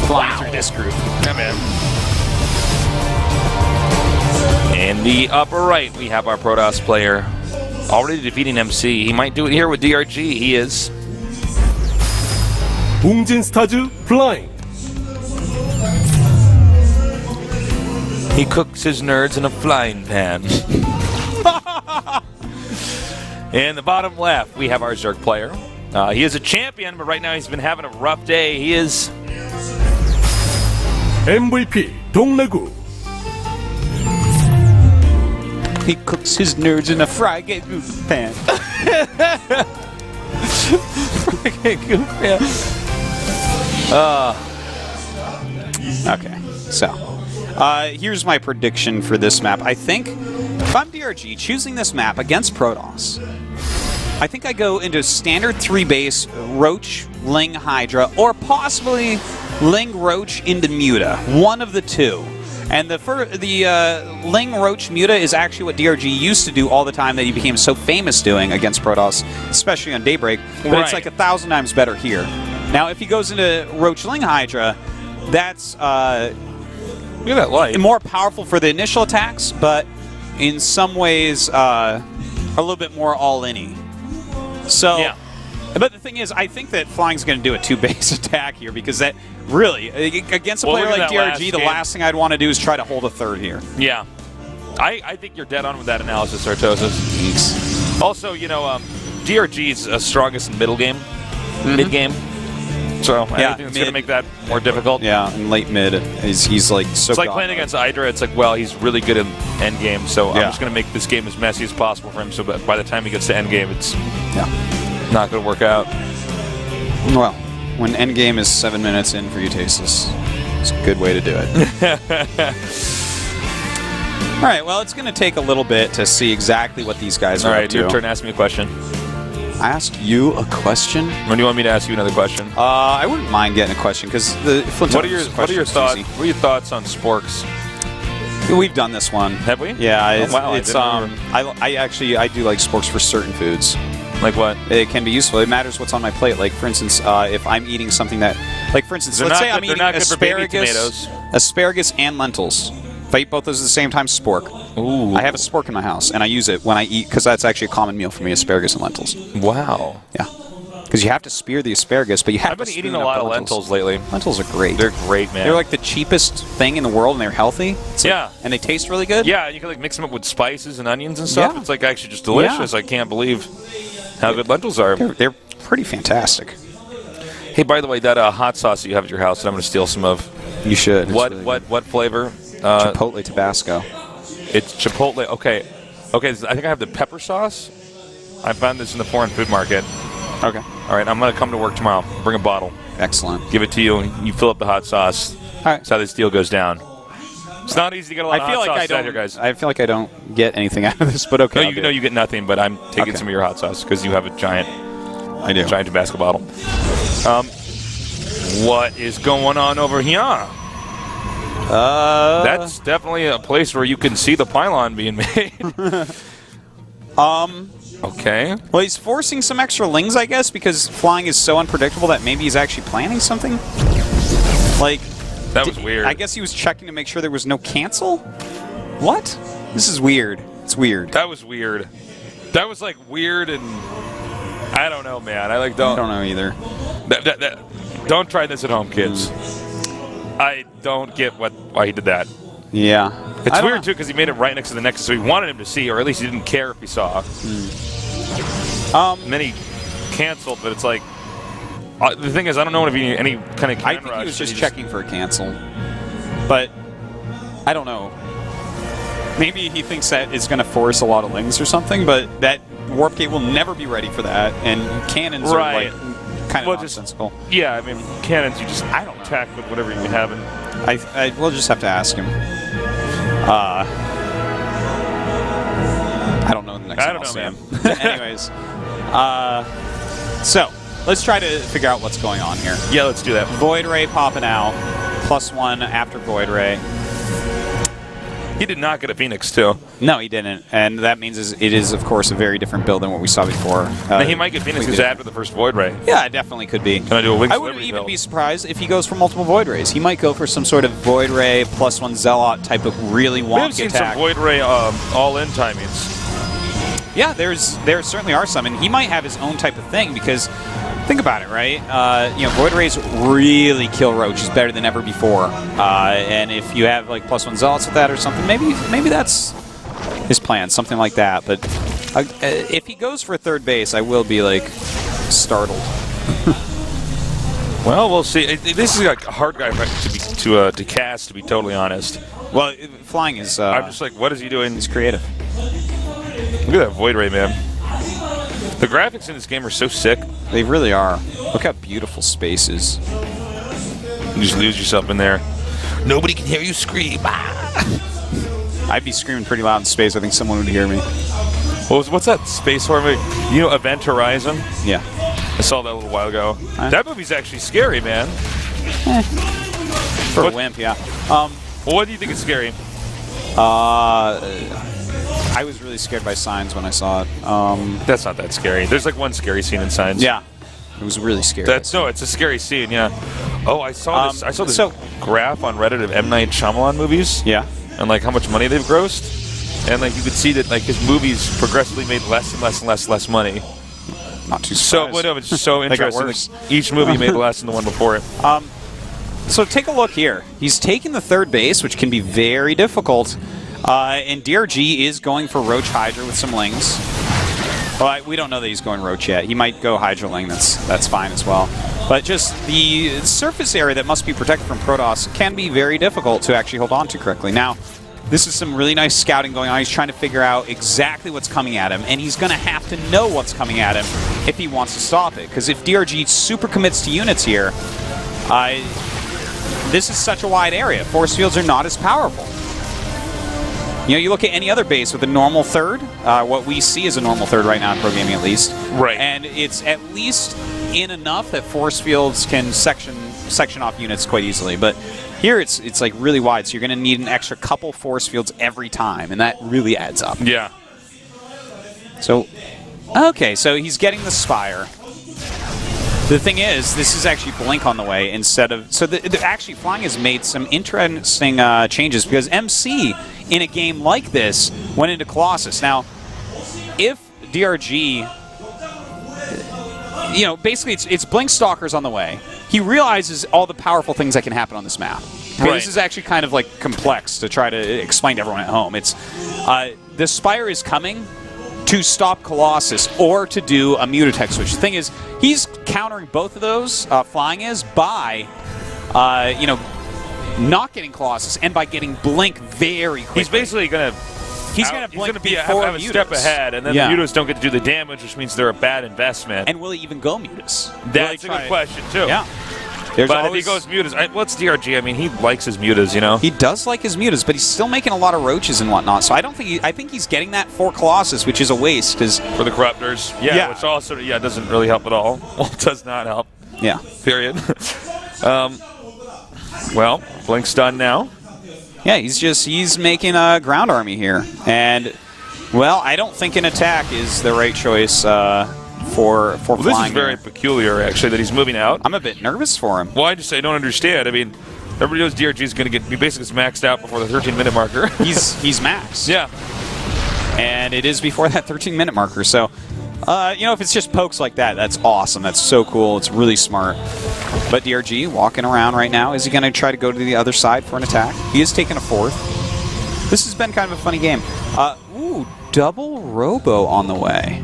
flying through this group. Yeah, man. In the upper right, we have our Protoss player already defeating MC. He might do it here with DRG. He is. 웅진 스타즈 flying. He cooks his nerds in a flying pan. In the bottom left, we have our Zerg player. He is a champion, but right now he's been having a rough day. He is MVP DongRaeGu. He cooks his nerds in a fry pan. Okay, so here's my prediction for this map. I think if I'm DRG choosing this map against Protoss, I think I go into standard 3-base Roach, Ling, Hydra, or possibly Ling, Roach into Muta. One of the two. And the Ling, Roach, Muta is actually what DRG used to do all the time that he became so famous doing against Protoss, especially on Daybreak. But it's like 1,000 times better here. Now, if he goes into Roach, Ling, Hydra, that's look at that light. more powerful for the initial attacks, but in some ways a little bit more all-in-y. So, yeah. But the thing is, I think that Flying's going to do a 2-base attack here because that really, against a player like DRG, the last thing I'd want to do is try to hold a third here. Yeah. I think you're dead on with that analysis, Sartosis. Thanks. Also, you know, DRG's strongest in middle game, mid-game. So I think it's going to make that more difficult. Yeah, in late mid, he's like so. It's like playing against Hydra. It's like, well, he's really good in end game, so I'm just going to make this game as messy as possible for him. So that by the time he gets to end game, it's not going to work out. Well, when end game is 7 minutes in for you, Tasteless, it's a good way to do it. All right. Well, it's going to take a little bit to see exactly what these guys are up to. Your turn to ask me a question. I asked you a question. Or do you want me to ask you another question? I wouldn't mind getting a question because the What are your thoughts? What are your thoughts on sporks? We've done this one. Have we? Yeah. Wow, it's I do like sporks for certain foods. Like what? It can be useful. It matters what's on my plate. Like for instance, if I'm eating something that, like for instance, let's say I'm eating asparagus and lentils. If I eat both those at the same time, spork. Ooh. I have a spork in my house, and I use it when I eat because that's actually a common meal for me: asparagus and lentils. Wow. Yeah. Because you have to spear the asparagus, but you have I've to been eating a lot of lentils lately. Lentils are great. They're great, man. They're like the cheapest thing in the world, and they're healthy. And they taste really good. Yeah, you can like mix them up with spices and onions and stuff. Yeah. It's like actually just delicious. Yeah. I can't believe how good lentils are. They're pretty fantastic. Hey, by the way, that hot sauce that you have at your house that I'm going to steal some of. You should. It's What really what flavor? Chipotle Tabasco. It's Chipotle. Okay. I think I have the pepper sauce. I found this in the foreign food market. Okay. All right, I'm going to come to work tomorrow. Bring a bottle. Excellent. Give it to you. You fill up the hot sauce. All right. That's how this deal goes down. It's not easy to get a lot of hot sauce out here, guys. I feel like I don't get anything out of this, but okay. No, you get nothing, but I'm taking some of your hot sauce because you have a giant Tabasco bottle. What is going on over here? That's definitely a place where you can see the pylon being made. Okay. Well, he's forcing some extra lings, I guess, because flying is so unpredictable that maybe he's actually planning something. Like, that was weird. I guess he was checking to make sure there was no cancel. What? This is weird. It's weird. That was weird. That was like weird, and I don't know, man. I don't know either. Don't try this at home, kids. I don't get why he did that. Yeah. It's weird, too, because he made it right next to the Nexus, so he wanted him to see, or at least he didn't care if he saw. And then he canceled, but it's like... the thing is, I don't know if he need any kind of camera. I think he was just checking for a cancel. But, I don't know. Maybe he thinks that it's going to force a lot of lings or something, but that Warp Gate will never be ready for that, and cannons are like kind of nonsensical. Yeah, I mean, cannons, you just attack with whatever you have. And we'll just have to ask him. I don't know the next one. I don't know, man. Anyways, so let's try to figure out what's going on here. Yeah, let's do that. Void Ray popping out, +1 after Void Ray. He did not get a Phoenix, too. No, he didn't. And that means it is, of course, a very different build than what we saw before. He might get Phoenixes after the first Void Ray. Yeah, it definitely could be. Can I do a Wings I wouldn't even be surprised if he goes for multiple Void Rays. He might go for some sort of Void Ray +1 Zealot type of really wonky We've seen attack. some Void Ray all-in timings. Yeah, there certainly are some, and he might have his own type of thing because think about it, right? Void Rays really kill roaches better than ever before, and if you have like +1 Zealots with that or something, maybe that's his plan, something like that. But if he goes for third base, I will be like startled. Well, we'll see. This is like a hard guy to cast, to be totally honest. Well, flying is. I'm just like, what is he doing? He's creative. Look at that Void Ray, man. The graphics in this game are so sick. They really are. Look how beautiful space is. You just lose yourself in there. Nobody can hear you scream. I'd be screaming pretty loud in space. I think someone would hear me. What's that space horror movie? You know Event Horizon? Yeah. I saw that a little while ago. That movie's actually scary, man. For a wimp, yeah. Well, what do you think is scary? I was really scared by Signs when I saw it. That's not that scary. There's like one scary scene in Signs. Yeah. It was really scary. It's a scary scene, yeah. Oh, I saw this. I saw this graph on Reddit of M. Night Shyamalan movies. Yeah. And like how much money they've grossed. And like you could see that like his movies progressively made less and less and less money. Not too surprised. It's just so interesting. Like each movie made less than the one before it. So take a look here. He's taking the third base, which can be very difficult. And DRG is going for Roach Hydra with some Lings. Well, we don't know that he's going Roach yet. He might go Hydra Ling. That's fine as well. But just the surface area that must be protected from Protoss can be very difficult to actually hold on to correctly. Now, this is some really nice scouting going on. He's trying to figure out exactly what's coming at him, and he's going to have to know what's coming at him if he wants to stop it. Because if DRG super commits to units here, this is such a wide area. Force fields are not as powerful. You know, you look at any other base with a normal third, what we see is a normal third right now in pro gaming at least. Right. And it's at least in enough that force fields can section off units quite easily. But here it's like really wide, so you're going to need an extra couple force fields every time, and that really adds up. Yeah. So, okay, so he's getting the Spire. The thing is, this is actually Blink on the way instead of... So actually, Flying has made some interesting changes because MC, in a game like this, went into Colossus. Now, if DRG... You know, basically, it's Blink Stalkers on the way. He realizes all the powerful things that can happen on this map. Okay, right. This is actually kind of like complex to try to explain to everyone at home. It's the Spire is coming to stop Colossus or to do a Mutatech switch. The thing is, he's countering both of those, Flying is, by, not getting Colossus and by getting Blink very quickly. He's basically going to... He's going to Blink have a step ahead, and then the Mutas don't get to do the damage, which means they're a bad investment. And will he even go Mutas? That's a good question, too. Yeah. But if he goes Mutas, what's DRG? I mean, he likes his Mutas, you know? He does like his Mutas, but he's still making a lot of Roaches and whatnot, so I don't think I think he's getting that for Colossus, which is a waste. Cause for the Corruptors. Yeah, which also doesn't really help at all. Well, it does not help. Yeah. Period. Well, Blink's done now. Yeah, he's making a ground army here. And, well, I don't think an attack is the right choice for Flying. This is very peculiar, actually, that he's moving out. I'm a bit nervous for him. Well, I don't understand. I mean, everybody knows DRG is going to be basically maxed out before the 13-minute marker. He's maxed. Yeah. And it is before that 13-minute marker. So, if it's just pokes like that, that's awesome. That's so cool. It's really smart. But DRG walking around right now. Is he going to try to go to the other side for an attack? He is taking a fourth. This has been kind of a funny game. Double Robo on the way.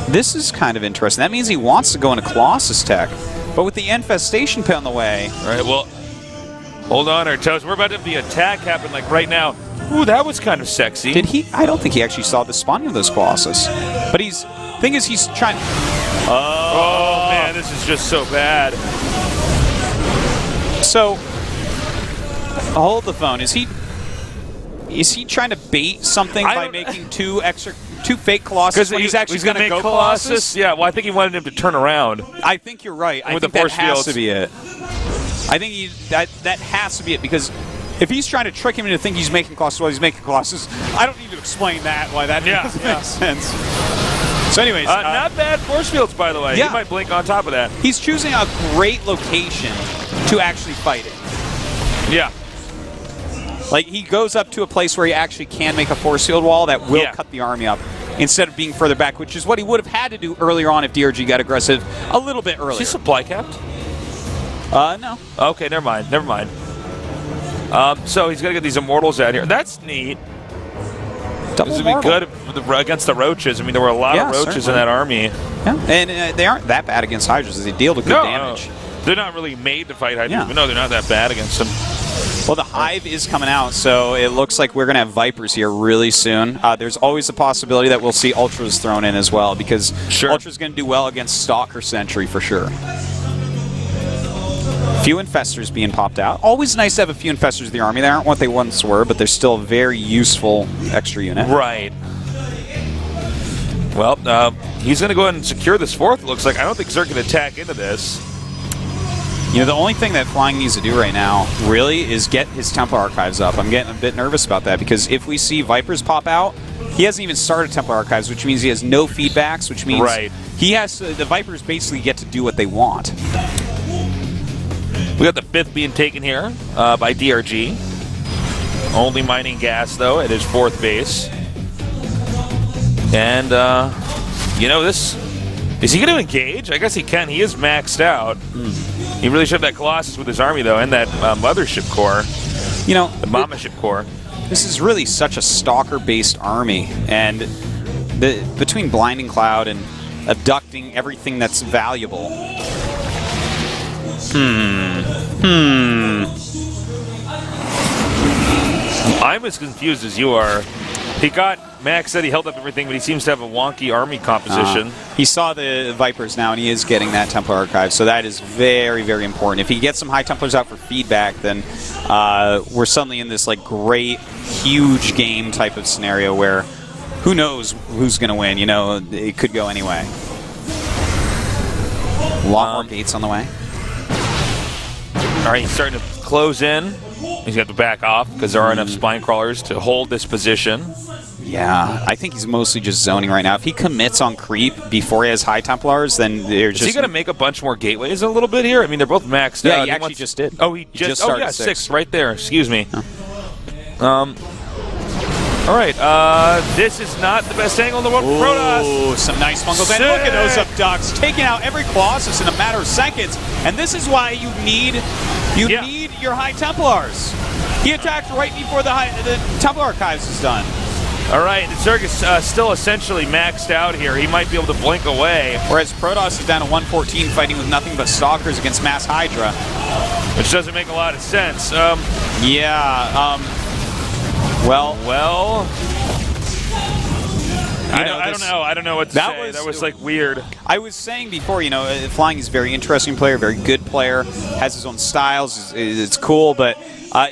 This is kind of interesting. That means he wants to go into Colossus Tech. But with the Infestation Pit on the way... All right, well, hold on our toes. We're about to have the attack happen like right now. Ooh, that was kind of sexy. Did he? I don't think he actually saw the spawning of those Colossus. But he's trying... Oh, man, this is just so bad. So, hold the phone. Is he trying to bait something by making two fake Colossus when he's actually going to go Colossus? Yeah, well, I think he wanted him to turn around. I think you're right. I think that has to be it. I think that has to be it because if he's trying to trick him into thinking he's making Colossus while he's making Colossus, I don't need to explain that, why that doesn't make sense. So anyways. Not bad force fields, by the way. Yeah. He might blink on top of that. He's choosing a great location to actually fight it. Yeah. Like, he goes up to a place where he actually can make a force field wall that will cut the army up instead of being further back, which is what he would have had to do earlier on if DRG got aggressive a little bit earlier. Is he supply capped? No. Okay, never mind. So he's going to get these immortals out here. That's neat. Double This would be good against the roaches. I mean, there were a lot of roaches in that army. Yeah, and they aren't that bad against Hydras. They deal good damage. No. They're not really made to fight Hydras, Yeah. but no, they're not that bad against them. Well, the Hive is coming out, so it looks like we're going to have Vipers here really soon. There's always a possibility that we'll see Ultras thrown in as well, because Ultra's going to do well against Stalker Sentry for sure. Few Infestors being popped out. Always nice to have a few Infestors in the army. They aren't what they once were, but they're still a very useful extra unit. Right. Well, he's going to go ahead and secure this fourth, it looks like. I don't think Zerg can attack into this. You know, the only thing that Flying needs to do right now, really, is get his Templar Archives up. I'm getting a bit nervous about that, because if we see Vipers pop out, he hasn't even started Templar Archives, which means he has no feedbacks, which means he has to, the Vipers basically get to do what they want. We got the 5th being taken here by DRG. Only mining gas, though, at his 4th base. And, you know, this... Is he going to engage? I guess he can. He is maxed out. He really should have that Colossus with his army, though, and that Mothership Core. You know, the Mamaship Core. This is really such a Stalker-based army, and between Blinding Cloud and abducting everything that's valuable. I'm as confused as you are. He got Max said he held up everything, but he seems to have a wonky army composition. He saw the Vipers now, and he is getting that Templar Archive, so that is very, very important. If he gets some High Templars out for feedback, then we're suddenly in this like great, huge game type of scenario where who knows who's going to win. You know, it could go anyway. A lot more gates on the way. All right, he's starting to close in. He's got to back off because there are enough spine crawlers to hold this position. Yeah, I think he's mostly just zoning right now. If he commits on creep before he has High Templars, then they're just... Is he going to make a bunch more gateways a little bit here? I mean, they're both maxed out. Yeah, he actually just did. Oh, he just started 6 right there. Excuse me. Huh. All right, this is not the best angle in the world for Protoss. Ooh, some nice fungals. And look at those abducts, taking out every Colossus in a matter of seconds. And this is why you need your High Templars. He attacked right before the Templar Archives is done. All right, Zerg is still essentially maxed out here. He might be able to blink away. Whereas Protoss is down to 114, fighting with nothing but Stalkers against Mass Hydra. Which doesn't make a lot of sense. Well, I don't know what to say. That was like weird. I was saying before, you know, Flying is a very interesting player, very good player, has his own styles, it's cool, but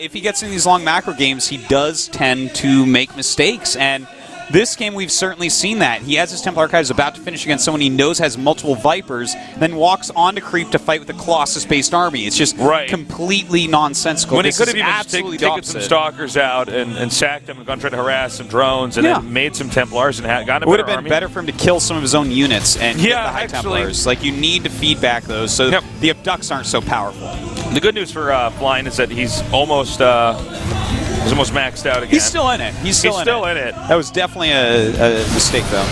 if he gets in these long macro games, he does tend to make mistakes, and this game we've certainly seen that. He has his Templar Archives about to finish against someone he knows has multiple Vipers, then walks onto creep to fight with a Colossus-based army. It's just completely nonsensical. When he could have even just taken some Stalkers out and sacked them and gone try to harass some drones and then made some Templars and gotten a better army. It would have been better for him to kill some of his own units and get the High Templars. Like, you need to feedback those so the abducts aren't so powerful. The good news for Flying is that he's almost maxed out again. He's still in it. He's still in it. That was definitely a mistake, though.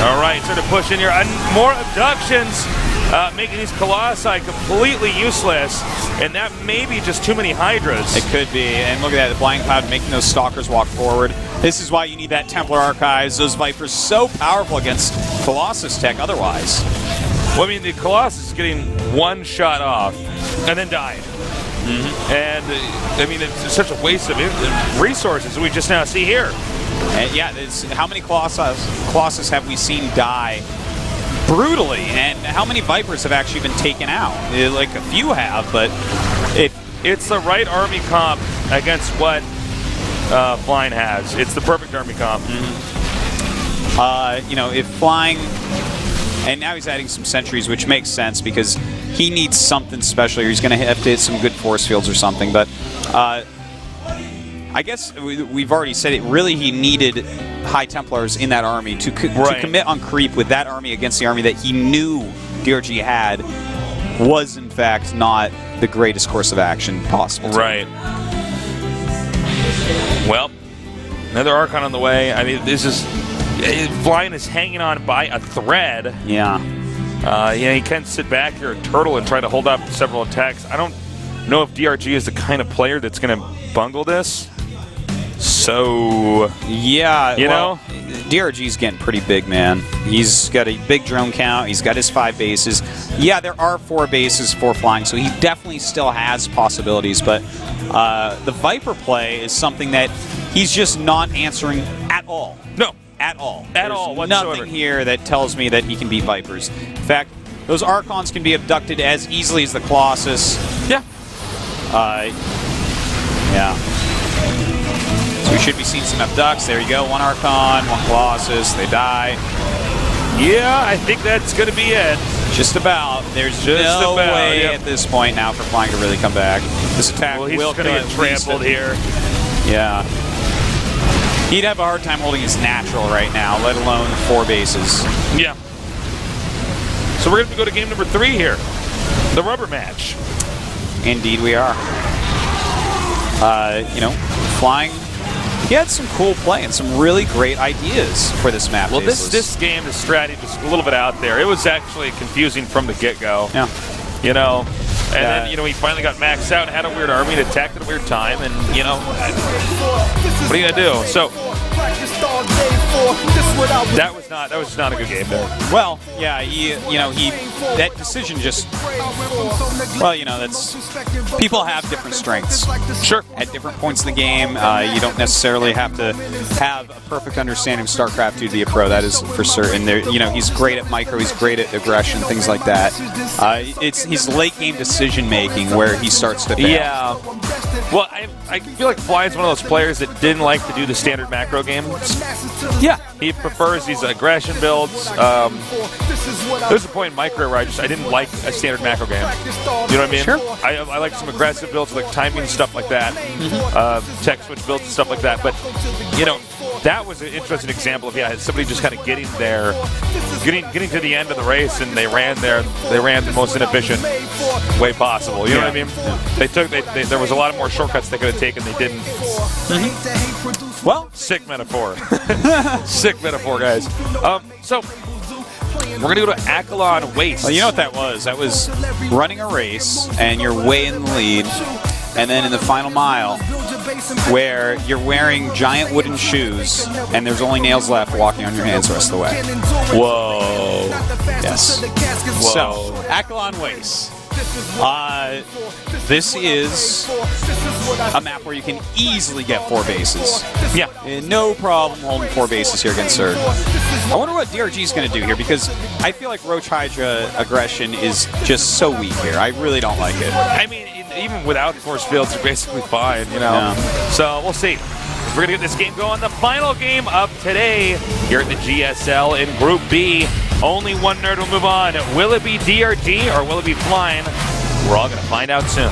All right, sort of push in here. More abductions, making these Colossi completely useless, and that may be just too many Hydras. It could be, and look at that, the Blind Cloud making those Stalkers walk forward. This is why you need that Templar Archives. Those Vipers so powerful against Colossus tech otherwise. Well, I mean, the Colossus is getting one shot off and then dying. And, I mean, it's such a waste of resources we just now see here. And how many Colossus have we seen die brutally, and how many Vipers have actually been taken out? Like, a few have, but it's the right army comp against what Flying has. It's the perfect army comp. You know, if Flying... And now he's adding some sentries, which makes sense because he needs something special here. He's going to have to hit some good force fields or something. But I guess we've already said it. Really, he needed High Templars in that army to commit on creep with that army against the army that he knew DRG had was, in fact, not the greatest course of action possible. Right. Well, another Archon on the way. I mean, this is... Flying is hanging on by a thread. Yeah. He can sit back here and turtle and try to hold up several attacks. I don't know if DRG is the kind of player that's going to bungle this. So... Yeah, you know? DRG's getting pretty big, man. He's got a big drone count. He's got his 5 bases. Yeah, there are 4 bases for flying, so he definitely still has possibilities, but the Viper play is something that he's just not answering at all. No. At all. At all whatsoever. Nothing here that tells me that he can beat Vipers. In fact, those Archons can be abducted as easily as the Colossus. Yeah. Yeah. So we should be seeing some abducts. There you go. 1 Archon, 1 Colossus. They die. Yeah, I think that's going to be it. Just about. There's no way at this point now for Flying to really come back. This attack he's will going to get trampled here. Yeah. He'd have a hard time holding his natural right now, let alone 4 bases. Yeah. So we're going to go to game number 3 here. The rubber match. Indeed we are. Flying, he had some cool play and some really great ideas for this map. Well, this game, the strategy was a little bit out there. It was actually confusing from the get-go. Yeah. And then, he finally got maxed out and had a weird army and attacked at a weird time, and, what are you going to do? So, that was not a good game there. Well, yeah, that decision just, that's, people have different strengths. Sure. At different points in the game, you don't necessarily have to have a perfect understanding of Starcraft to be a pro, that is for certain. He's great at micro, he's great at aggression, things like that. It's his late game decision making where he starts to fail. Yeah. Well, I feel like Fly's one of those players that didn't like to do the standard macro games. Yeah. He prefers these aggression builds. There's a point in micro where I didn't like a standard macro game. You know what I mean? Sure. I like some aggressive builds, like timing stuff like that, tech switch builds and stuff like that. But, that was an interesting example of, somebody just kind of getting there, getting to the end of the race, and they ran the most inefficient way possible. You know what I mean? There was a lot of more shortcuts they could have taken, they didn't. Well, sick metaphor. Sick metaphor, guys. So we're going to go to Akalon Waste. Well, you know what that was? That was running a race, and you're way in the lead, and then in the final mile, where you're wearing giant wooden shoes, and there's only nails left walking on your hands the rest of the way. Whoa. Yes. Whoa. So, Akalon Waste. This is a map where you can easily get 4 bases. Yeah. No problem holding 4 bases here against Zerg. I wonder what DRG is going to do here, because I feel like Roach Hydra aggression is just so weak here. I really don't like it. I mean, even without force fields, you're basically fine, Yeah. So we'll see. We're going to get this game going. The final game of today here at the GSL in Group B. Only one nerd will move on. Will it be DRG or will it be Flying? We're all going to find out soon.